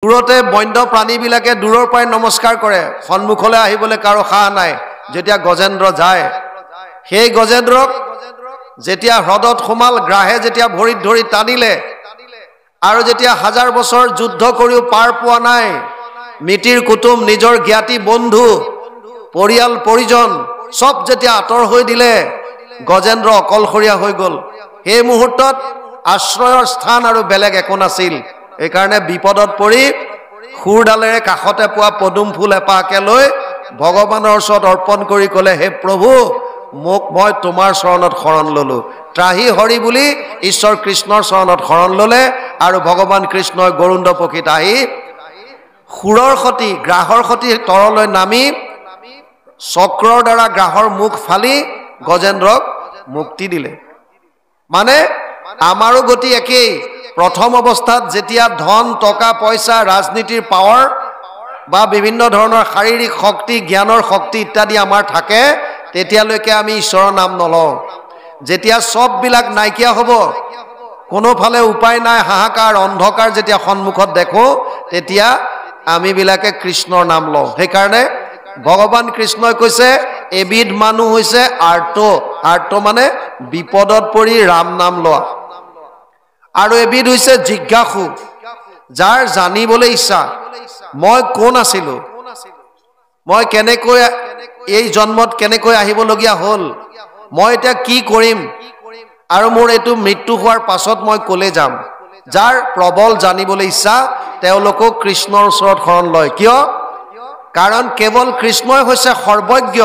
দূৰতে বন্য প্ৰাণীবিলাকে দূৰৰ পৰাই নমস্কাৰ কৰে, সন্মুখলৈ আহিবলৈ কাৰো সাহ নাই। যেতিয়া গজেন্দ্ৰ যায়, সেই গজেন্দ্ৰক যেতিয়া হ্ৰদত সোমাল, গ্ৰাহে যেতিয়া ভৰিত ধৰি টানিলে, আৰু যেতিয়া 1000 বছৰ যুদ্ধ কৰিও পাৰ পোৱা নাই, মিতিৰ কুটুম, নিজৰ জ্ঞাতি বন্ধু, পৰিয়াল পৰিজন সব যেতিয়া আঁতৰ হৈ দিলে, গজেন্দ্ৰ অকলশৰীয়া হৈ গ'ল। সেই মুহূৰ্তত আশ্ৰয়ৰ স্থান আৰু বেলেগ একো নাছিল। এইকাৰণে বিপদত পৰি খুৰডালেৰে কাষতে পোৱা পদুম ফুল এপাহকে লৈ ভগৱানৰ ওচৰত অৰ্পণ কৰি ক'লে, হে প্ৰভু, মোক মই তোমাৰ চৰণত শৰণ ললো। ত্ৰাহি হৰি বুলি ঈশ্বৰ কৃষ্ণৰ চৰণত শৰণ ললে, আৰু ভগৱান কৃষ্ণই গৰুণ্ড পক্ষীত আহি সুৰৰ সতি, গ্ৰাহৰ সতি তৰলৈ নামি চক্ৰৰ দ্বাৰা গ্ৰাহৰ মুখ ফালি গজেন্দ্ৰক মুক্তি দিলে। মানে আমাৰো গতি একেই। প্ৰথম অৱস্থাত যেতিয়া ধন, টকা পইচা, ৰাজনীতিৰ পাৱাৰ বা বিভিন্ন ধৰণৰ শাৰীৰিক শক্তি, জ্ঞানৰ শক্তি ইত্যাদি আমাৰ থাকে, তেতিয়ালৈকে আমি ঈশ্বৰৰ নাম নলওঁ। যেতিয়া সববিলাক নাইকিয়া হ'ব, কোনোফালে উপায় নাই, হাহাকাৰ অন্ধকাৰ যেতিয়া সন্মুখত দেখো, তেতিয়া আমিবিলাকে কৃষ্ণৰ নাম লওঁ। সেইকাৰণে ভগৱান কৃষ্ণই কৈছে, এবিধ মানুহ হৈছে আৰ্ত। আৰ্ত মানে বিপদত পৰি ৰাম নাম লোৱা। আৰু এবিধ হৈছে জিজ্ঞাসু, যাৰ জানিবলৈ ইচ্ছা, মই কোন আছিলো, মই কেনেকৈ এই জন্মত কেনেকৈ আহিবলগীয়া হ'ল, মই এতিয়া কি কৰিম, আৰু মোৰ এইটো মৃত্যু হোৱাৰ পাছত মই কলে যাম। যাৰ প্ৰবল জানিবলৈ ইচ্ছা, তেওঁলোকো কৃষ্ণৰ ওচৰত শৰণ লয়। কিয়? কাৰণ কেৱল কৃষ্ণই হৈছে সৰ্বজ্ঞ,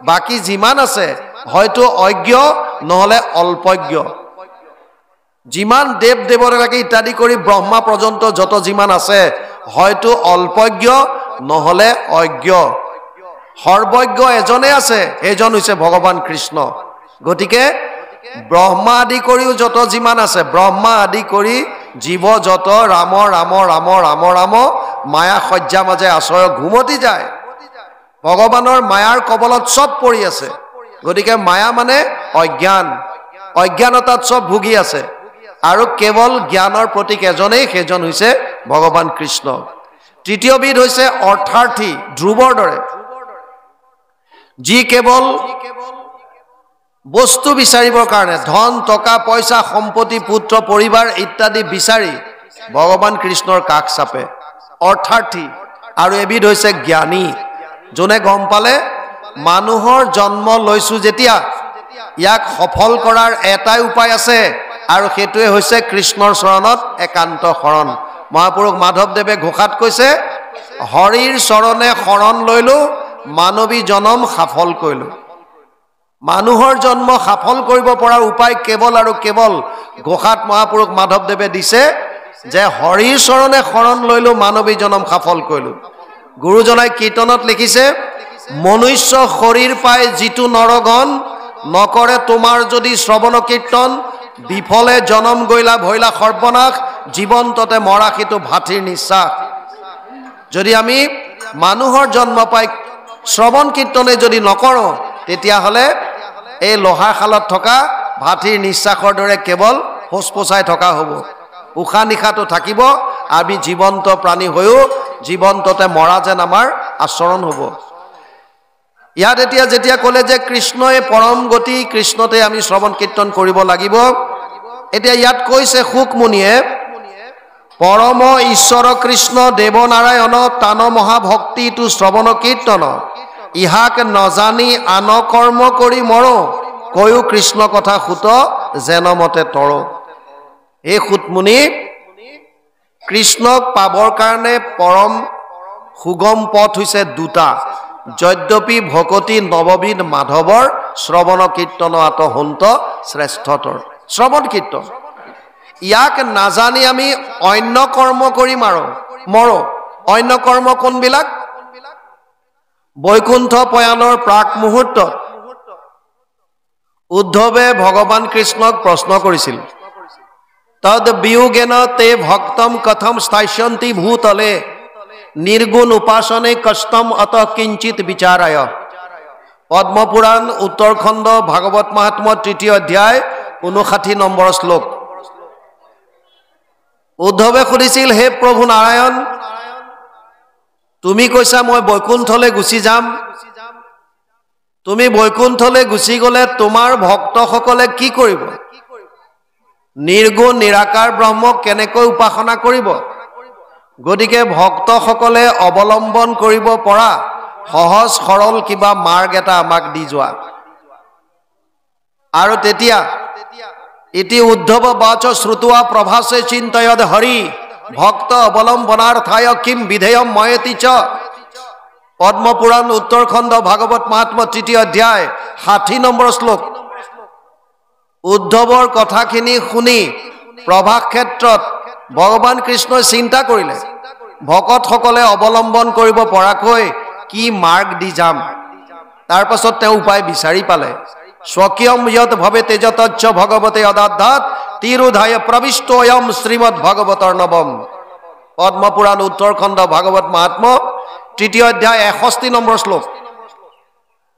বাকী যিমান আছে হয়তো অজ্ঞ নহলে অল্পজ্ঞ। যিমান দেৱ দেৱতাকে ইত্যাদি কৰি ব্ৰহ্মা পৰ্যন্ত যত যিমান আছে, হয়তো অল্পজ্ঞ নহলে অজ্ঞ। সৰ্বজ্ঞ এজনে আছে, সেইজন হৈছে ভগৱান কৃষ্ণ। গতিকে ব্ৰহ্মা আদি কৰিও যত যিমান আছে, ব্ৰহ্মা আদি কৰি জীৱ যত ৰাম ৰাম ৰাম ৰাম ৰাম মায়া সজ্জা মাজে আশ্ৰয় ঘুমতি যায়। ভগৱানৰ মায়াৰ কবলত চব পৰি আছে। গতিকে মায়া মানে অজ্ঞান, অজ্ঞানতাত চব ভুগি আছে, আৰু কেৱল জ্ঞানৰ প্ৰতীক এজনেই, সেইজন হৈছে ভগৱান কৃষ্ণ। তৃতীয়বিধ হৈছে অৰ্থাৰ্থী, ধ্ৰুৱৰ দৰে, যি কেৱল বস্তু বিচাৰিবৰ কাৰণে, ধন টকা পইচা সম্পত্তি পুত্ৰ পৰিবাৰ ইত্যাদি বিচাৰি ভগৱান কৃষ্ণৰ কাষ চাপে, অৰ্থাৰ্থী। আৰু এবিধ হৈছে জ্ঞানী, যোনে গম পালে মানুহৰ জন্ম লৈছো যেতিয়া, ইয়াক সফল কৰাৰ এটাই উপায় আছে, আৰু সেইটোৱে হৈছে কৃষ্ণৰ চৰণত একান্ত শৰণ। মহাপুৰুষ মাধৱদেৱে ঘোষাত কৈছে, হৰিৰ চৰণে শৰণ লৈলো, মানৱী জনম সফল কৰিলো। মানুহৰ জন্ম সফল কৰিব পৰা উপায় কেৱল আৰু কেৱল ঘোষাত মহাপুৰুষ মাধৱদেৱে দিছে যে হৰিৰ চৰণে শৰণ লৈলো, মানৱী জনম সফল কৰিলো। গুৰুজনাই কীৰ্তনত লিখিছে, মনুষ্য শৰীৰ পাই যিটো নৰগণ, নকৰে তোমাৰ যদি শ্ৰৱণ কীৰ্তন, বিফলে জনম গৈলা ভৈলা সৰ্বনাশ, জীৱন্ততে মৰা সিটো ভাতৃৰ নিশ্বাস। যদি আমি মানুহৰ জন্ম পাই শ্ৰৱণ কীৰ্তনে যদি নকৰোঁ, তেতিয়াহ'লে এই লোহাৰ শালত থকা ভাতৃৰ নিশ্বাসৰ দৰে কেৱল শোচ পোচাই থকা হ'ব। উশাহ নিশাটো থাকিব, আমি জীৱন্ত প্ৰাণী হৈও জীৱন্ততে মৰা যেন আমাৰ আচৰণ হ'ব। ইয়াত এতিয়া যেতিয়া ক'লে যে কৃষ্ণই পৰম গতি, কৃষ্ণতে আমি শ্ৰৱণ কীৰ্তন কৰিব লাগিব, এতিয়া ইয়াত কৈছে শুকমুনিয়ে, পৰম ঈশ্বৰ কৃষ্ণ দেৱ নাৰায়ণ, তান মহাভক্তি তু শ্ৰৱণ কীৰ্তন, ইহাক নজানি আন কৰ্ম কৰি মৰো, কৈও কৃষ্ণ কথা সুত যেন মতে তৰ। এই সুতমুনি, কৃষ্ণক পাবৰ কাৰণে পৰম সুগম পথ হৈছে দুটা। যদ্যপি ভকতি নৱবিধ মাধৱৰ, শ্ৰৱণ কীৰ্তন আত হন্ত শ্ৰেষ্ঠতৰ। শ্ৰৱণ কীৰ্তন, ইয়াক নাজানি আমি অন্য কৰ্ম কৰি মৰো। অন্য কৰ্ম কোনবিলাক? বৈকুণ্ঠ পয়ানৰ প্ৰাক মুহূৰ্তত উদ্ধৱে ভগৱান কৃষ্ণক প্ৰশ্ন কৰিছিল, তদ বিয়োগেন তে ভক্তম কথম স্থাস্যন্তি ভূতলে, নিৰ্গুণ উপাসনে কষ্টম অত কিঞ্চিত বিচাৰায়। পদ্মপুৰাণ উত্তৰখণ্ড ভাগৱত মহাত্ম্য 3য় অধ্যায় 59 নম্বৰ শ্লোক। উদ্ধৱে সুধিছিল হে প্ৰভু নাৰায়ণ তুমি কৈছা মই বৈকুণ্ঠলৈ গুচি যাম তুমি বৈকুণ্ঠলৈ গুচি গলে তোমাৰ ভক্তসকলে কি কৰিব নিৰ্গুণ নিৰাকাৰ ব্ৰহ্মক কেনেকৈ উপাসনা কৰিব গতিকে ভক্তসকলে অৱলম্বন কৰিব পৰা সহজ সৰল কিবা মাৰ্গ এটা আমাক দি যোৱা আৰু তেতিয়া ইতি উদ্ধৱ বাচ শ্ৰুত্বা প্ৰভাসে চিন্তয়দ হৰি ভক্ত অৱলম্বনাर्थाय কিম বিধেয়ম ময়েতি চ পদ্ম পুৰাণ উত্তৰখণ্ড ভাগৱত মহাত্ম্য ৩য় অধ্যায় ৬০ নম্বৰ শ্লোক উদ্ধৱৰ কথাখিনি শুনি প্ৰভাস ক্ষেত্ৰত ভগৱান কৃষ্ণই চিন্তা কৰিলে ভকতসকলে অৱলম্বন কৰিব পৰাকৈ কি মাৰ্গ দি যাম তাৰ পাছত তেওঁ উপায় বিচাৰি পালে স্বকীয়ম যত ভবে তেজতচ্চ ভগৱতে অদাধ্যাত তিৰুধায় প্ৰবিষ্টয়ম শ্ৰীমদ ভাগৱতৰ নৱম পদ্ম পুৰাণ উত্তৰখণ্ড ভাগৱত মহাত্ম্য ৩য় অধ্যায় ৬১ নম্বৰ শ্লোক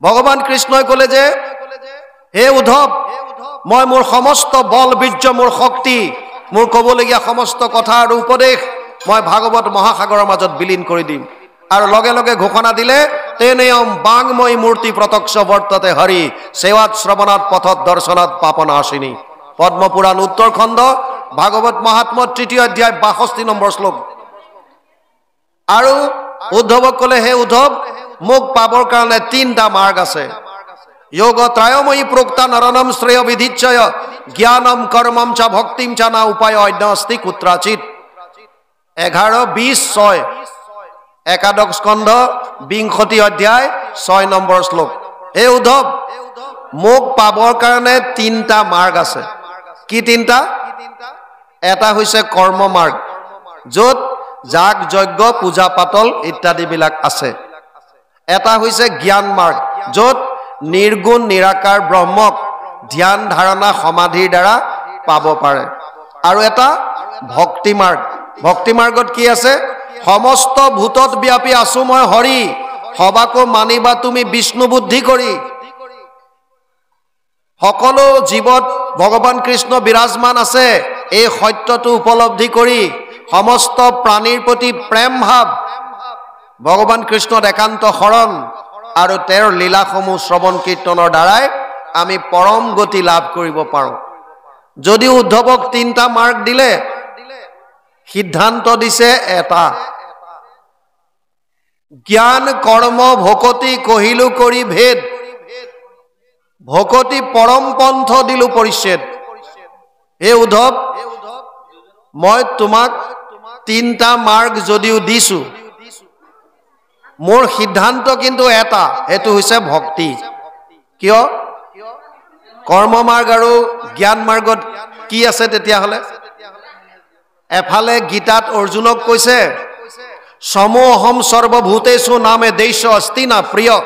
ভগৱান কৃষ্ণই ক'লে যে হে উদ্ধৱ মই মোৰ সমস্ত বল বীৰ্য মোৰ শক্তি মোৰ ক'বলগীয়া সমস্ত কথা আৰু উপদেশ মই ভাগৱত মহাসাগৰৰ মাজত বিলীন কৰি দিম আৰু লগে লগে ঘোষণা দিলে তেনেয়ম বাংময় মূৰ্তি প্ৰত্যক্ষ বৰ্ততে হৰি সেৱাত শ্ৰৱণাত পথত দৰ্শনাত পাপনাশিনী পদ্ম পুৰাণ উত্তৰখণ্ড ভাগৱত মহাত্ম্য ৩য় অধ্যায় ৬২ নম্বৰ শ্লোক আৰু উদ্ধৱক ক'লে হে উদ্ধৱ মোক পাবৰ কাৰণে ৩টা মাৰ্গ আছে যোগ ত্ৰয়ময়ী প্ৰোক্তা নৰনম শ্ৰেয় বিধিচ্ছয় জ্ঞানম কৰ্মম চ ভক্তিম চ না উপায় অন্য অস্তি কুত্ৰাচিত ১১-২০-৬ একাদশ স্কন্ধ ২০ অধ্যায় ৬ নম্বৰ শ্লোক হে উদ্ধৱ মোক পাবৰ কাৰণে ৩টা মাৰ্গ আছে কি ৩টা এটা হৈছে কৰ্ম মাৰ্গ য'ত যাগ যজ্ঞ পূজা পাতল ইত্যাদি বিলাক আছে এটা হৈছে জ্ঞান মাৰ্গ য'ত নিৰ্গুণ নিৰাকাৰ ব্ৰহ্মক ধ্যান ধাৰণা সমাধিৰ দ্বাৰা পাব পাৰে আৰু এটা ভক্তি মাৰ্গ ভক্তি মাৰ্গত কি আছে সমস্ত ভূতত ব্যাপী আছো মই হৰি সবাকো মানিবা তুমি বিষ্ণু বুদ্ধি কৰি সকলো জীৱত ভগৱান কৃষ্ণ বিৰাজমান আছে এই সত্যটো উপলব্ধি কৰি সমস্ত প্ৰাণীৰ প্ৰতি প্ৰেম ভাৱ ভগৱান কৃষ্ণত একান্ত শৰণ আৰু তেওঁৰ লীলাসমূহ শ্ৰৱণ কীৰ্তনৰ দ্বাৰাই আমি পৰম গতি লাভ কৰিব পাৰোঁ যদি উদ্ধৱক ৩টা মাৰ্গ দিলে সিদ্ধান্ত দিছে এটা জ্ঞান কৰ্ম ভকতি কহিলো কৰি ভেদ ভকতি পৰম পন্থ দিলো পৰিচ্ছেদ হে উদ্ধৱ মই তোমাক ৩টা মাৰ্গ যদিও দিছো মোৰ সিদ্ধান্ত কিন্তু এটা এটো হৈছে ভক্তি কিয় কৰ্ম মাৰ্গ আৰু জ্ঞান মাৰ্গত কি আছে তেতিয়া হলে এফালে গীতাত অৰ্জুনক কৈছে সমোহম সৰ্বভূতেষু নামে দেশ অস্তি না প্ৰিয়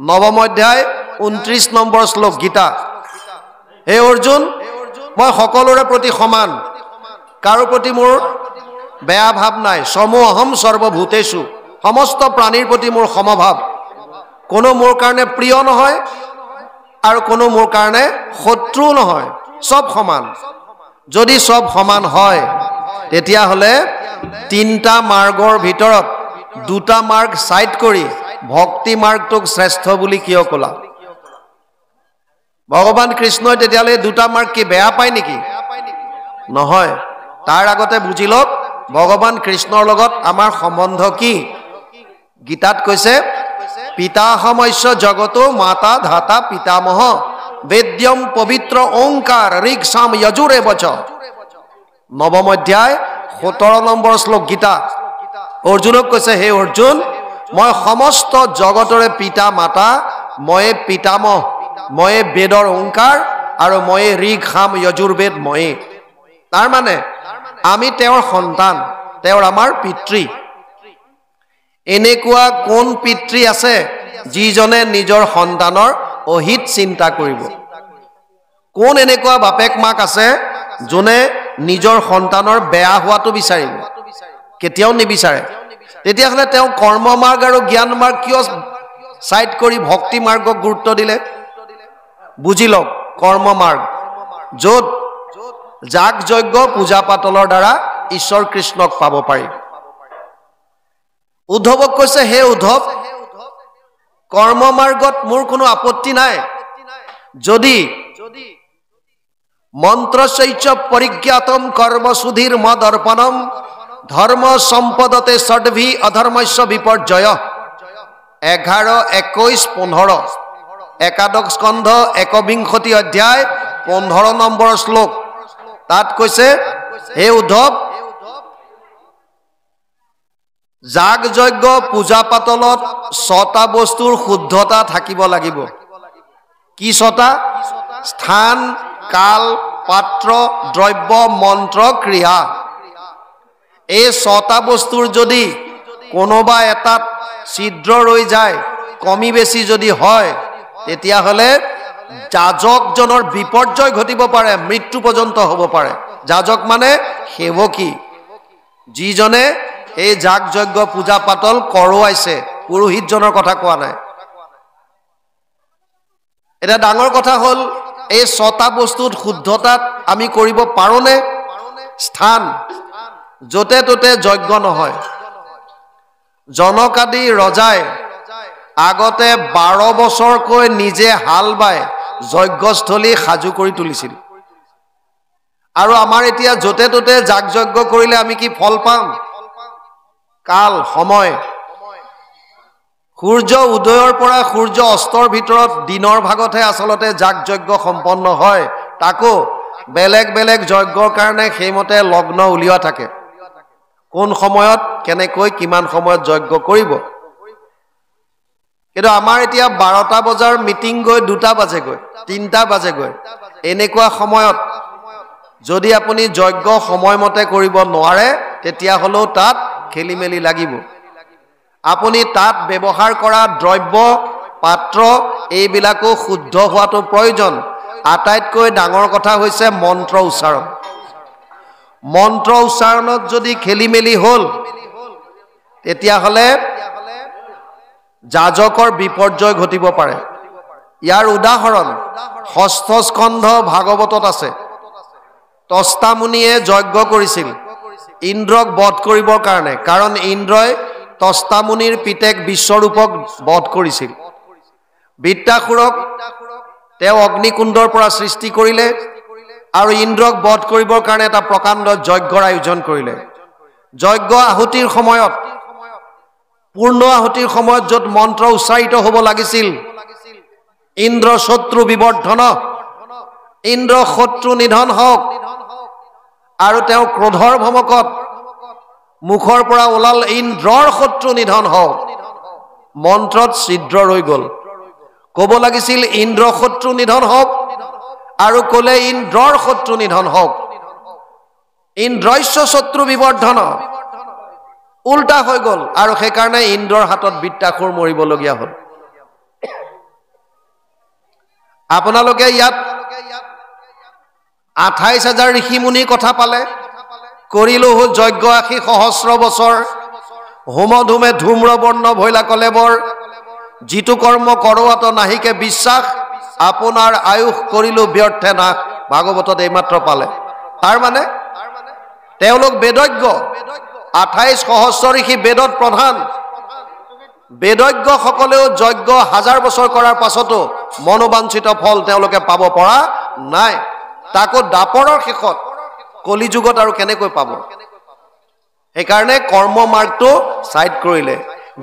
নৱম অধ্যায় ২৯ নম্বৰ শ্লোক গীতা হে অৰ্জুন মই সকলোৰে প্ৰতি সমান কাৰো প্ৰতি মোৰ বেয়া ভাৱ নাই সমোহম সৰ্বভূতেষু সমস্ত প্ৰাণীৰ প্ৰতি মোৰ সমভাৱ কোনো মোৰ কাৰণে প্ৰিয় নহয় আৰু কোনো মোৰ কাৰণে শত্ৰু নহয় সব সমান যদি সব সমান হয় তেতিয়া হলে ৩টা মাৰ্গৰ ভিতৰত 2টা মাৰ্গ সাইড কৰি ভক্তি মাৰ্গটোক শ্ৰেষ্ঠ বুলি কিয় ক'লা ভগৱান কৃষ্ণই তেতিয়ালে 2টা মাৰ্গ কি বেয়া পায় নেকি নহয় তাৰ আগতে বুজি লওক ভগৱান কৃষ্ণৰ লগত আমাৰ সম্বন্ধ কি গীতাত কৈছে পিতাহমস্য জগতো মাতা ধাতা পিতামহ বেদ্যম পবিত্ৰ ওংকাৰ ঋক সাম যজুৰে বচ নৱম অধ্যায় 17 নম্বৰ শ্লোক গীতা অৰ্জুনক কৈছে হে অৰ্জুন মই সমস্ত জগতৰে পিতা মাতা ময়ে পিতামহ ময়ে বেদৰ ওংকাৰ আৰু ময়ে ঋক সাম যজুৰ্বেদ ময়ে তাৰ মানে আমি তেওঁৰ সন্তান তেওঁৰ আমাৰ পিতৃ এনেকুৱা কোন পিতৃ আছে যিজনে নিজৰ সন্তানৰ অহিত চিন্তা কৰিব কোন এনেকুৱা বাপেক মাক আছে যোনে নিজৰ সন্তানৰ বেয়া হোৱাটো বিচাৰিব কেতিয়াও নিবিচাৰে তেতিয়াহলে তেওঁ কৰ্ম মাৰ্গ আৰু জ্ঞান মাৰ্গ কিয় সাইড কৰি ভক্তি মাৰ্গক গুৰুত্ব দিলে বুজি লওক কৰ্ম মাৰ্গ য'ত যাগ যজ্ঞ পূজা পাতলৰ দ্বাৰা ঈশ্বৰ কৃষ্ণক পাব পাৰি উদ্ধৱক কৈছে হে উদ্ধৱ কৰ্ম মাৰ্গত মোৰ কোনো আপত্তি নাই যদি মন্ত্ৰশৈচ পৰিজ্ঞাতম কৰ্মসুধীৰ মদৰ্পণম ধৰ্ম সম্পদতে ষডভি অধৰ্মস্য বিপৰ্যয় 11 21 15 একাদশ স্কন্ধ 21 অধ্যায় 15 নম্বৰ শ্লোক তাত কৈছে হে উদ্ধৱ যাগ যজ্ঞ পূজা পাতলত 6টা বস্তুৰ শুদ্ধতা থাকিব লাগিব কি 6টা স্থান কাল পাত্ৰ দ্ৰব্য মন্ত্ৰ ক্ৰিয়া এই 6টা বস্তুৰ যদি কোনোবা এটাত ছিদ্ৰ ৰৈ যায় কমি বেছি যদি হয় তেতিয়া হলে যাজকজনৰ বিপৰ্যয় ঘটিব পাৰে মৃত্যু পৰ্যন্ত হ'ব পাৰে যাজক মানে সেৱকী যিজনে এই যাগ যজ্ঞ পূজা পাতল কৰোৱাইছে পুৰোহিতজনৰ কথা কোৱা নাই এটা ডাঙৰ কথা হল এই 6টা বস্তুত শুদ্ধতাত আমি কৰিব পাৰোনে স্থান যতে ততে যজ্ঞ নহয় জনক আদি ৰজাই আগতে 12 বছৰকৈ নিজে হাল বাই যজ্ঞস্থলী সাজু কৰি তুলিছিল আৰু আমাৰ এতিয়া যতে ততে যাগ যজ্ঞ কৰিলে আমি কি ফল পাম কাল সময় সূৰ্য উদয়ৰ পৰা সূৰ্য অস্তৰ ভিতৰত দিনৰ ভাগতহে আসলতে যাগ যজ্ঞ সম্পন্ন হয় তাকো বেলেগ বেলেগ যজ্ঞৰ কাৰণে সেইমতে লগ্ন উলিওৱা থাকে কোন সময়ত কেনেকৈ কিমান সময়ত যজ্ঞ কৰিব কিন্তু আমাৰ এতিয়া 12টা বজাৰ মিটিং গৈ 2টা বাজে গৈ 3টা বাজে গৈ এনেকুৱা সময়ত যদি আপুনি যজ্ঞ সময়মতে কৰিব নোৱাৰে তেতিয়া হলো তাত খেলিমেলি লাগিব আপুনি তাত ব্যৱহাৰ কৰা দ্ৰব্য পাত্ৰ এইবিলাকো শুদ্ধ হোৱাটো প্ৰয়োজন আটাইতকৈ ডাঙৰ কথা হৈছে মন্ত্ৰ উচ্চাৰণ মন্ত্ৰ উচ্চাৰণত যদি খেলিমেলি হল তেতিয়া হলে যাজকৰ বিপৰ্যয় ঘটিব পাৰে ইয়াৰ উদাহৰণ ষষ্ঠ স্কন্ধ ভাগৱতত আছে তস্তা মুনিয়ে যজ্ঞ কৰিছিল ইন্দ্ৰক বধ কৰিবৰ কাৰণে কাৰণ ইন্দ্ৰই তস্তা মুনিৰ পিতেক বিশ্বৰূপক বধ কৰিছিল বিত্তাসুৰক তেওঁ অগ্নিকুণ্ডৰ পৰা সৃষ্টি কৰিলে আৰু ইন্দ্ৰক বধ কৰিবৰ কাৰণে এটা প্ৰকাণ্ড যজ্ঞৰ আয়োজন কৰিলে যজ্ঞ আহুতিৰ সময়ত পূৰ্ণ আহুতিৰ সময়ত যত মন্ত্ৰ উচ্চাৰিত হ'ব লাগিছিল ইন্দ্ৰ শত্ৰু বিবৰ্ধন ইন্দ্ৰ শত্ৰু নিধন হওক আৰু তেওঁ ক্ৰোধৰ ভমকত মুখৰ পৰা ওলাল ইন্দ্ৰৰ শত্ৰু নিধন হওক মন্ত্ৰত ছিদ্ৰ ৰৈ গল ক'ব লাগিছিল ইন্দ্ৰ শত্ৰু নিধন হওক আৰু ক'লে ইন্দ্ৰৰ শত্ৰু নিধন হওক ইন্দ্ৰস্য শত্ৰু বিবৰ্ধন উল্টা হৈ গল আৰু সেইকাৰণে ইন্দ্ৰৰ হাতত বিত্তাসুৰ মৰিবলগীয়া হল আপোনালোকে ইয়াত 28,000 ঋষি মুনিৰ কথা পালে কৰিলো যজ্ঞ 80 সহস্ৰ বছৰ হোম ধুমে ধূম্ৰ বৰ্ণ ভৈলা কলেবৰ যিটো কৰ্ম কৰোৱাত নাহিকে বিশ্বাস আপোনাৰ আয়ুষ কৰিলো ব্যৰ্থে নাশ ভাগৱতত এইমাত্ৰ পালে তাৰ মানে তেওঁলোক বেদজ্ঞ 28 সহস্ৰ ঋষি বেদত প্ৰধান বেদজ্ঞ সকলেও যজ্ঞ 1000 বছৰ কৰাৰ পাছতো মনোবাঞ্ছিত ফল তেওঁলোকে পাব পৰা নাই তাকো দাপৰৰ শেষত কলি যুগত আৰু কেনেকৈ পাব সেইকাৰণে কৰ্ম মাৰ্গটো সাইড কৰিলে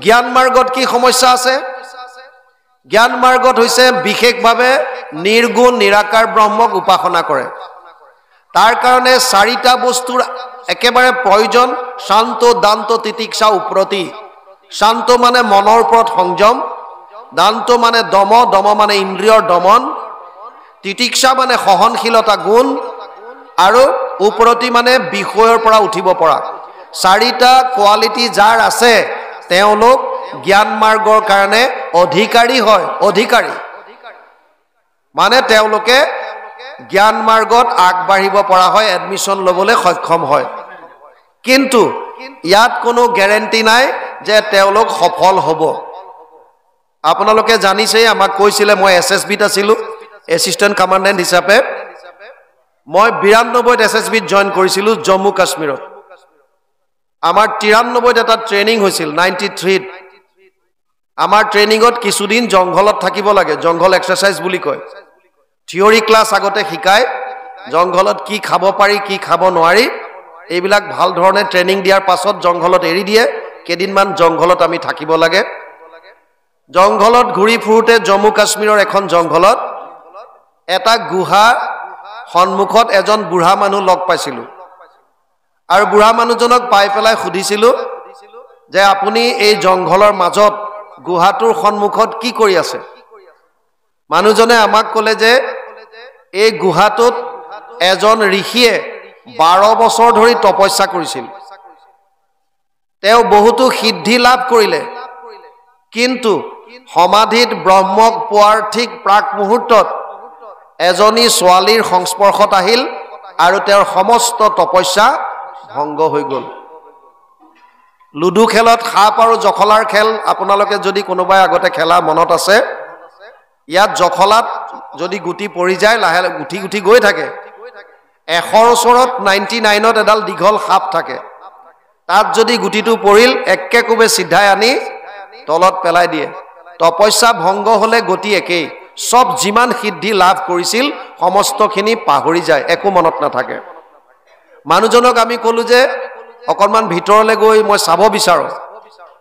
জ্ঞান মাৰ্গত কি সমস্যা আছে জ্ঞান মাৰ্গত হৈছে বিশেষভাৱে নিৰ্গুণ নিৰাকাৰ ব্ৰহ্মক উপাসনা কৰে তাৰ কাৰণে 4টা বস্তুৰ একেবাৰে প্ৰয়োজন শান্ত দান্ত তিতিক্ষা উপ্ৰতি শান্ত মানে মনৰ ওপৰত সংযম দান্ত মানে দম দম মানে ইন্দ্ৰিয়ৰ দমন তিতিক্ষা মানে সহনশীলতা গুণ আৰু উপ্ৰতি মানে বিষয়ৰ পৰা উঠিব পৰা 4টা কোৱালিটি যাৰ আছে তেওঁলোক জ্ঞান মাৰ্গৰ কাৰণে অধিকাৰী হয় অধিকাৰী মানে তেওঁলোকে জ্ঞান মাৰ্গত আগবাঢ়িব পৰা হয় এডমিশন লবলৈ সক্ষম হয় কিন্তু ইয়াত কোনো গ্যাৰান্টি নাই যে তেওঁলোক সফল হ'ব আপোনালোকে জানিছে আমাক কৈছিলে মই এছএছবিত আছিলো এসিস্ট্যান্ট কমান্ডেন্ট হিচাপে মই 92ত এছএছবিত জয়েন কৰিছিলোঁ জম্মু কাশ্মীৰত আমাৰ 93ত এটা ট্ৰেইনিং হৈছিল 93ত আমাৰ ট্ৰেইনিঙত কিছুদিন জংঘলত থাকিব লাগে জংঘল এক্সাৰসাইজ বুলি কয় থিওৰি ক্লাছ আগতে শিকায় জংঘলত কি খাব পাৰি কি খাব নোৱাৰি এইবিলাক ভাল ধৰণে ট্ৰেইনিং দিয়াৰ পাছত জংঘলত এৰি দিয়ে কেদিনমান জংঘলত আমি থাকিব লাগে জংঘলত ঘূৰি ফুৰোতে জম্মু কাশ্মীৰৰ এখন জংঘলত এটা গুহা সন্মুখত এজন বুঢ়া মানুহ লগ পাইছিলোঁ আৰু বুঢ়া মানুহজনক পাই পেলাই সুধিছিলোঁ যে আপুনি এই জংঘলৰ মাজত গুহাটোৰ সন্মুখত কি কৰি আছে মানুহজনে আমাক ক'লে যে এই গুহাটোত এজন ঋষিয়ে 12 বছৰ ধৰি তপস্যা কৰিছিল তেওঁ বহুতো সিদ্ধি লাভ কৰিলে কিন্তু সমাধিত ব্ৰহ্মক পোৱাৰ ঠিক প্ৰাক মুহূৰ্তত এজনী ছোৱালীৰ সংস্পৰ্শত আহিল আৰু তেওঁৰ সমস্ত তপস্যা ভংগ হৈ গ'ল লুডু খেলত সাপ আৰু জখলাৰ খেল আপোনালোকে যদি কোনোবাই আগতে খেলা মনত আছে ইয়াত জখলাত যদি গুটি পৰি যায় লাহে গুটি গুটি গৈ থাকে 100ৰ ওচৰত 99ত এডাল দীঘল সাপ থাকে তাত যদি গুটিটো পৰিল একেকোবে সিধাই আনি তলত পেলাই দিয়ে তপস্যা ভংগ হলে গতি একেই সব যিমান সিদ্ধি লাভ কৰিছিল সমস্তখিনি পাহৰি যায় একো মনত নাথাকে মানুহজনক আমি কলো যে অকনমান ভিতৰলৈ গৈ মই চাব বিচাৰো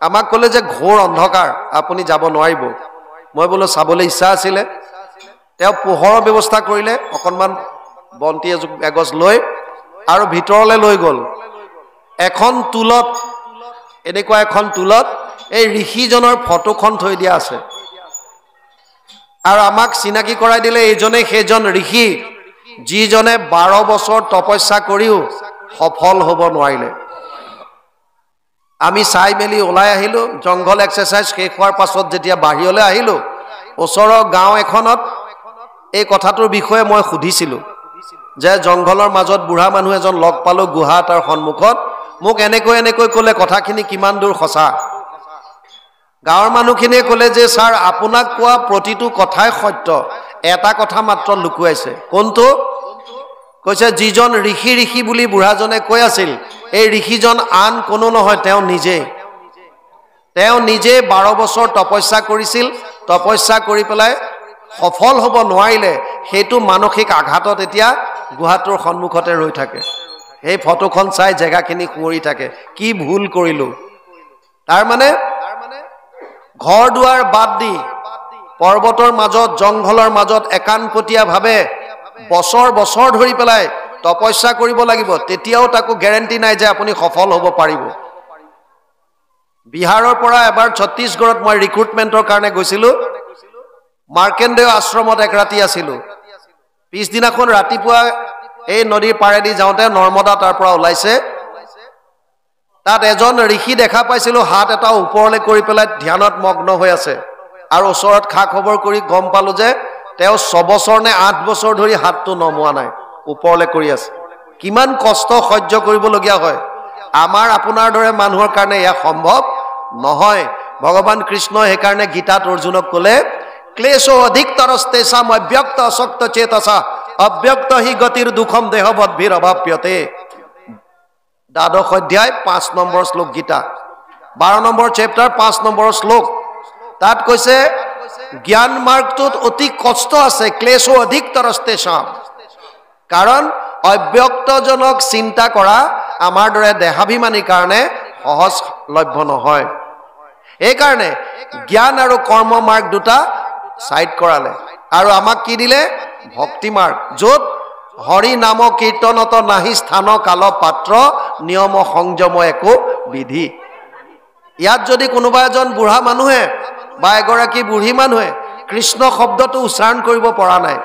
আমাক কলে যে ঘোৰ অন্ধকাৰ আপুনি যাব নোৱাৰিব মই বলো চাবলৈ ইচ্ছা আছিল তেওঁ পোহৰৰ ব্যৱস্থা কৰিলে অকনমান বন্তি এগছ লৈ আৰু ভিতৰলৈ লৈ গল এখন তুলত এনেকুৱা এখন তুলত এই ঋষিজনৰ ফটোখন থৈ দিয়া আছে আৰু আমাক চিনাকি কৰাই দিলে এইজনে সেইজন ঋষি যিজনে 12 বছৰ তপস্যা কৰিও সফল হ'ব নোৱাৰিলে আমি চাই মেলি ওলাই আহিলো জংঘল এক্সাৰসাইজ শেষ হোৱাৰ পাছত যেতিয়া বাহিৰলৈ আহিলো ওচৰৰ গাঁও এখনত এই কথাটোৰ বিষয়ে মই সুধিছিলো যে জংঘলৰ মাজত বুঢ়া মানুহ এজন লগ পালো গুহা তাৰ সন্মুখত মোক এনেকৈ ক'লে কথাখিনি কিমান দূৰ সঁচা গাঁৱৰ মানুহখিনিয়ে ক'লে যে ছাৰ আপোনাক কোৱা প্ৰতিটো কথাই সত্য এটা কথা মাত্ৰ লুকুৱাইছে কোনটো কৈছে যিজন ঋষি বুলি বুঢ়াজনে কৈ আছিল এই ঋষিজন আন কোনো নহয় তেওঁ নিজে 12 বছৰ তপস্যা কৰিছিল তপস্যা কৰি পেলাই সফল হ'ব নোৱাৰিলে সেইটো মানসিক আঘাতত এতিয়া গুহাটোৰ সন্মুখতে ৰৈ থাকে এই ফটোখন চাই জেগাখিনি কুঁৱৰি থাকে কি ভুল কৰিলো তাৰ মানে ঘৰ দুৱাৰ বাদ দি পৰ্বতৰ মাজত জংঘলৰ মাজত একানপতীয়া ভাৱে বছৰ বছৰ ধৰি পেলাই তপস্যা কৰিব লাগিব তেতিয়াও তাকো গ্যাৰান্টি নাই যে আপুনি সফল হ'ব পাৰিব বিহাৰৰ পৰা এবাৰ ছত্তীশগড়ত মই ৰিক্ৰুটমেন্টৰ কাৰণে গৈছিলো মাৰ্কেন্দেয় আশ্ৰমত এক ৰাতি আছিলো পিছদিনাখন ৰাতিপুৱা এই নদীৰ পাৰেদি যাওঁতে নৰ্মদা তাৰ পৰা ওলাইছে তাত এজন ঋষি দেখা পাইছিলো হাত এটা ওপৰলৈ কৰি পেলাই ধ্যানত মগ্ন হৈ আছে আৰু ওচৰত খা খবৰ কৰি গম পালো যে তেওঁ 6 বছৰ নে 8 বছৰ ধৰি হাতটো নমোৱা নাই ওপৰলৈ কৰি আছে কিমান কষ্ট সহ্য কৰিবলগীয়া হয় আমাৰ আপোনাৰ দৰে মানুহৰ কাৰণে ইয়া সম্ভৱ নহয় ভগৱান কৃষ্ণ হে কাৰণে গীতাত অৰ্জুনক ক'লে ক্লেশো অধিকতৰস্তেসাম অব্যক্ত আসক্ত চেতসা অব্যক্ত হি গতিৰ দুখম দেহবদ্ভিৰ অভাপ্যতে দ্বাদশ অধ্যায় 5 নম্বৰ শ্লোক গীতা 12 নম্বৰ চেপ্টাৰ 5 নম্বৰ শ্লোক তাত কৈছে জ্ঞান মাৰ্গটোত অতি কষ্ট আছে ক্লেশো অধিকতৰস্তেসাম কাৰণ অব্যক্তজনক চিন্তা কৰা আমাৰ দৰে দেহাভিমানীৰ কাৰণে সহজলভ্য নহয় এই কাৰণে জ্ঞান আৰু কৰ্ম মাৰ্গ দুটা সাইড কৰালে আৰু আমাক কি দিলে ভক্তি মাৰ্গ য'ত হৰি নাম কীৰ্তনত নাহি স্থান কাল পাত্ৰ নিয়ম সংযম একো বিধি ইয়াত যদি কোনোবা এজন বুঢ়া মানুহে বা এগৰাকী বুঢ়ী মানুহে কৃষ্ণ শব্দটো উচ্চাৰণ কৰিব পৰা নাই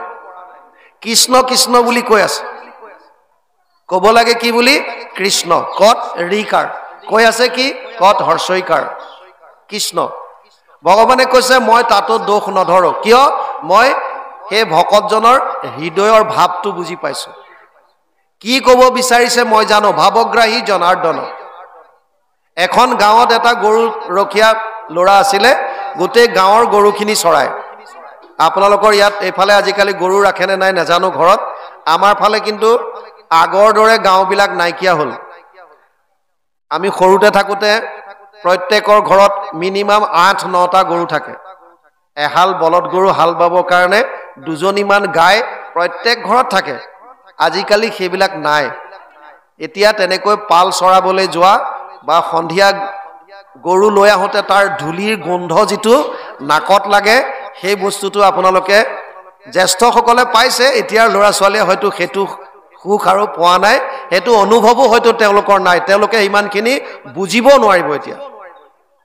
কৃষ্ণ কৃষ্ণ বুলি কৈ আছে ক'ব লাগে কি বুলি কৃষ্ণ কত ৰিকাৰ কৈ আছে কি কত হৰ্ষইকাৰ কৃষ্ণ ভগৱানে কৈছে মই তাতো দোষ নধৰো কিয় মই হে ভকতজনৰ হৃদয়ৰ ভাৱটো বুজি পাইছো কি ক'ব বিচাৰিছে মই জানো ভাৱগ্ৰাহী জনাৰ্দন এখন গাঁৱত এটা গৰু ৰখিয়া লৰা আছিলে গোটেই গাঁৱৰ গৰুখিনি চৰাই আপোনালোকৰ ইয়াত এফালে আজিকালি গৰু ৰাখেনে নাই নাজানো ঘৰত আমাৰ ফালে কিন্তু আগৰ দৰে গাঁওবিলাক নাইকিয়া হ'ল আমি সৰুতে থাকোতে প্ৰত্যেকৰ ঘৰত মিনিমাম 8-9টা গৰু থাকে এহাল বলদ গৰু হাল বাবৰ কাৰণে দুজনীমান গাই প্ৰত্যেক ঘৰত থাকে আজিকালি সেইবিলাক নাই এতিয়া তেনেকৈ পাল চৰাবলৈ যোৱা বা সন্ধিয়া গৰু লৈ আহোতে তাৰ ধুলিৰ গোন্ধ যিটো নাকত লাগে সেই বস্তুটো আপোনালোকে জ্যেষ্ঠসকলে পাইছে এতিয়াৰ ল'ৰা ছোৱালীয়ে হয়তো সেইটো সুখ আৰু পোৱা নাই সেইটো অনুভৱো হয়তো তেওঁলোকৰ নাই তেওঁলোকে ইমানখিনি বুজিব নোৱাৰিব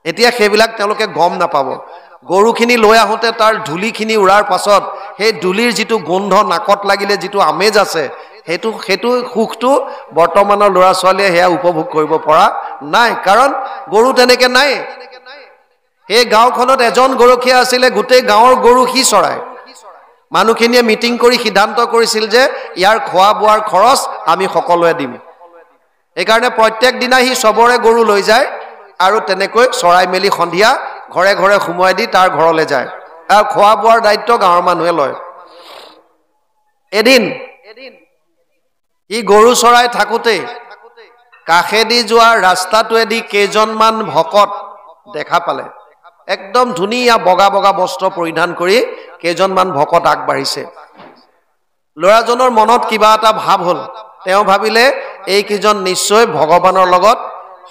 এতিয়া সেইবিলাক তেওঁলোকে গম নাপাব গৰুখিনি লৈ আহোতে তাৰ ধুলিখিনি উৰাৰ পাছত সেই ধুলিৰ যিটো গোন্ধ নাকত লাগিলে যিটো আমেজ আছে সেইটো সুখটো বৰ্তমানৰ ল'ৰা ছোৱালীয়ে হেয়া উপভোগ কৰিব পৰা নাই কাৰণ গৰু তেনেকে নাই এই গাঁওখনত এজন গৰখীয়া আছিলে গোটেই গাঁৱৰ গৰু সি চৰাই মানুহখিনিয়ে মিটিং কৰি সিদ্ধান্ত কৰিছিল যে ইয়াৰ খোৱা বোৱাৰ খৰচ আমি সকলোৱে দিম এইকাৰণে প্ৰত্যেক দিনা সি সবৰে গৰু লৈ যায় আৰু তেনেকৈ চৰাই মেলি সন্ধিয়া ঘৰে ঘৰে সোমাই দি তাৰ ঘৰলৈ যায় আৰু খোৱা বোৱাৰ দায়িত্ব গাঁৱৰ মানুহে লয় এদিন ই গৰু চৰাই থাকোতে কাষেদি যোৱা ৰাস্তাটোৱেদি কেইজনমান ভকত দেখা পালে একদম ধুনীয়া বগা বগা বস্ত্ৰ পৰিধান কৰি কেইজনমান ভকত আগবাঢ়িছে ল'ৰাজনৰ মনত কিবা এটা ভাব হ'ল তেওঁ ভাবিলে এই কেইজন নিশ্চয় ভগৱানৰ লগত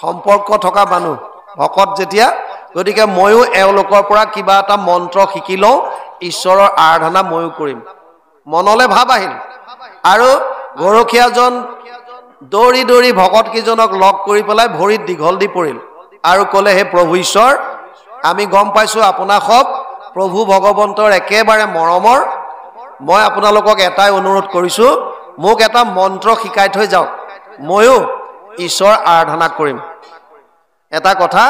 সম্পৰ্ক থকা মানুহ ভকত যেতিয়া গতিকে ময়ো এওঁলোকৰ পৰা কিবা এটা মন্ত্ৰ শিকি লওঁ ঈশ্বৰৰ আৰাধনা ময়ো কৰিম মনলৈ ভাব আহিল আৰু গৰখীয়াজন দৌৰি দৌৰি ভকত কেইজনক লগ কৰি পেলাই ভৰিত দীঘল দি পৰিল আৰু ক'লে হে প্ৰভু ঈশ্বৰ আমি গম পাইছো আপোনাক প্ৰভু ভগৱন্তৰ একেবাৰে মৰমৰ মই আপোনালোকক এটাই অনুৰোধ কৰিছো মোক এটা মন্ত্ৰ শিকাই থৈ যাওক ময়ো ঈশ্বৰ আৰাধনা কৰিম এটা কথা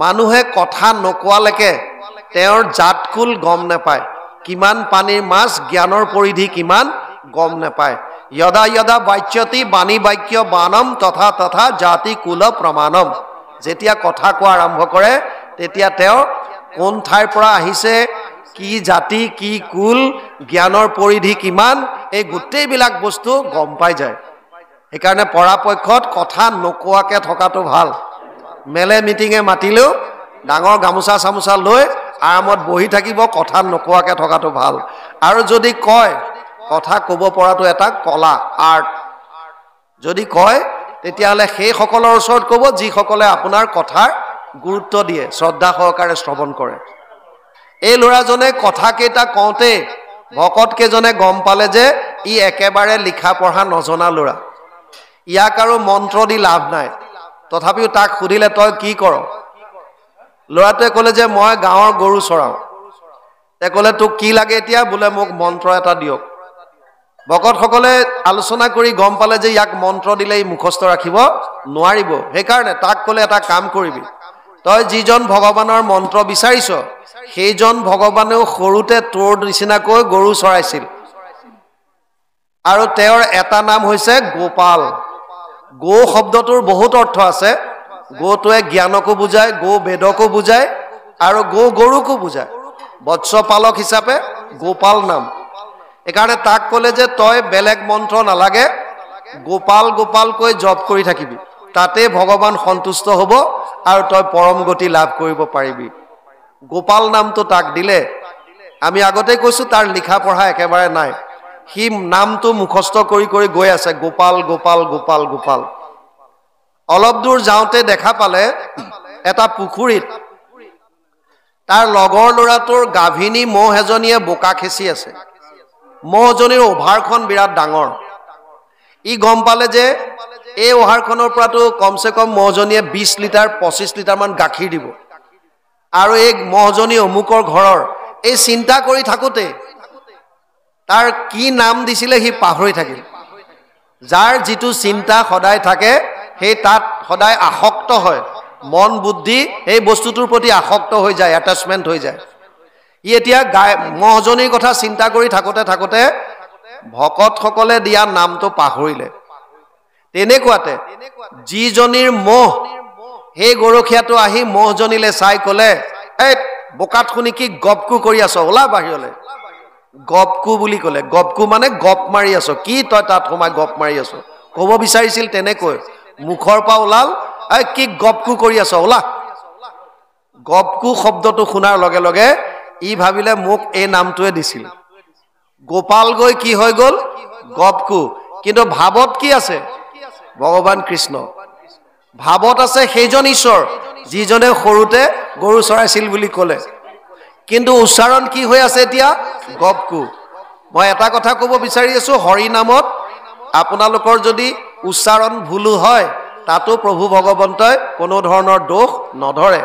মানুহে কথা নকোৱালৈকে তেওঁৰ জাতকুল গম নাপায় কিমান পানীৰ মাছ জ্ঞানৰ পৰিধি কিমান গম নাপায় यदा यदा वाच्यति बाणी वाक्य बानम तथा तथा जाति कुल प्रमाणम जेतिया कथा कोৱা आरम्भ কৰে তেতিয়া তেওঁ কোন ঠাইৰ পৰা আহিছে কি জাতি কি কুল জ্ঞানৰ পৰিধি কিমান এই গোটেই বিলাক বস্তু গম পাই যায় সেইকাৰণে পৰাপক্ষত কথা নকোৱাকে থকাটো ভাল মেলে মিটিঙে মাতিলেও ডাঙৰ গামুচা সামুচা লৈ আৰামত বহি থাকিব কথা নকোৱাকে থকাটো ভাল আৰু যদি কয় কথা কব পৰাটো এটা কলা আৰ্ট যদি কয় তেতিয়াহলে সেই সকলৰ ওচৰত কব যি সকলে আপোনাৰ কথাৰ গুৰুত্ব দিয়ে শ্ৰদ্ধা সহকাৰে শ্ৰৱণ কৰে এই ল'ৰাজনে কথা কেইটা কওঁতে ভকত কেজনে গম পালে যে ই একেবাৰে লিখা পঢ়া নজনা ল'ৰা ইয়াক আৰু মন্ত্ৰ দি লাভ নাই তথাপিও তাক সুধিলে তই কি কৰ ল'ৰাটোৱে ক'লে যে মই গাঁৱৰ গৰু চৰাও তে ক'লে তোক কি লাগে এতিয়া বোলে মোক মন্ত্ৰ এটা দিয়ক ভকত সকলে আলোচনা কৰি গম পালে যে ইয়াক মন্ত্ৰ দিলে ই মুখস্থ ৰাখিব নোৱাৰিব সেইকাৰণে তাক ক'লে এটা কাম কৰিবি তই যিজন ভগৱানৰ মন্ত্ৰ বিচাৰিছ সেইজন ভগৱানেও সৰুতে তোৰ নিচিনাকৈ গৰু চৰাইছিল আৰু তেওঁৰ এটা নাম হৈছে গোপাল গো শব্দটোৰ বহুত অৰ্থ আছে গোটোৱে জ্ঞানকো বুজায় গো বেদকো বুজায় আৰু গো গৰুকো বুজায় বৎসপালক হিচাপে গোপাল নাম একাৰণে তাক ক'লে যে তই বেলেগ মন্ত্ৰ নালাগে গোপাল গোপাল কৈ জপ কৰি থাকিবি তাতে ভগৱান সন্তুষ্ট হ'ব আৰু তই পৰম গতি লাভ কৰিব পাৰিবি গোপাল নামটো তাক দিলে আমি আগতে কৈছো তাৰ লিখা পঢ়া একেবাৰে নাই হি নামটো মুখস্থ কৰি কৰি গৈ আছে গোপাল গোপাল গোপাল গোপাল অলপ দূৰ যাওঁতে দেখা পালে এটা পুখুৰীত তাৰ লগৰ ল'ৰাটোৰ গাভিনী মহ এজনীয়ে বোকা খেচি আছে মহজনীৰ ওভাৰখন বিৰাট ডাঙৰ ই গম পালে যে এই ওভাৰখনৰ পৰাটো কমসে কম মহজনীয়ে 20 লিটাৰ 25 লিটাৰ মান গাখীৰ দিব আৰু এই মহজনী অমুকৰ ঘৰৰ এই চিন্তা কৰি থাকোতে তাৰ কি নাম দিছিলে হি পাহৰি থাকিল যাৰ যিটো চিন্তা সদায় থাকে সেই তাত সদায় আসক্ত হয় মন বুদ্ধি এই বস্তুটোৰ প্ৰতি আসক্ত হৈ যায় অ্যাটাচমেন্ট হৈ যায় ই এতিয়া মহজনীৰ কথা চিন্তা কৰি থাকোতে থাকোতে ভকত সকলে দিয়া নামটো পাহৰিলে তেনেকুৱাতে যিজনীৰ মহ সেই গৰখীয়াটো আহি মহজনীলে চাই ক'লে এই বোকাত শুনি কি গপকু কৰি আছ ওলা বাহিৰলৈ গপকু বুলি ক'লে গপকু মানে গপ মাৰি আছ কি তই তাত সোমাই গপ মাৰি আছ ক'ব বিচাৰিছিল তেনেকৈ মুখৰ পৰা ওলাল এই কি গপকু কৰি আছ ওলা গপকু শব্দটো শুনাৰ লগে লগে ই ভাবিলে মোক এই নামটোৱে দিছিল গোপাল গৈ কি হৈ গ'ল গপকু কিন্তু ভাৱত কি আছে ভগৱান কৃষ্ণ ভাৱত আছে সেইজন ঈশ্বৰ যিজনে সৰুতে গৰু চৰাইছিল বুলি ক'লে কিন্তু উচ্চাৰণ কি হৈ আছে এতিয়া গপকু মই এটা কথা ক'ব বিচাৰি আছো হৰি নামত আপোনালোকৰ যদি উচ্চাৰণ ভুল হয় তাতো প্ৰভু ভগৱন্তই কোনো ধৰণৰ দোষ নধৰে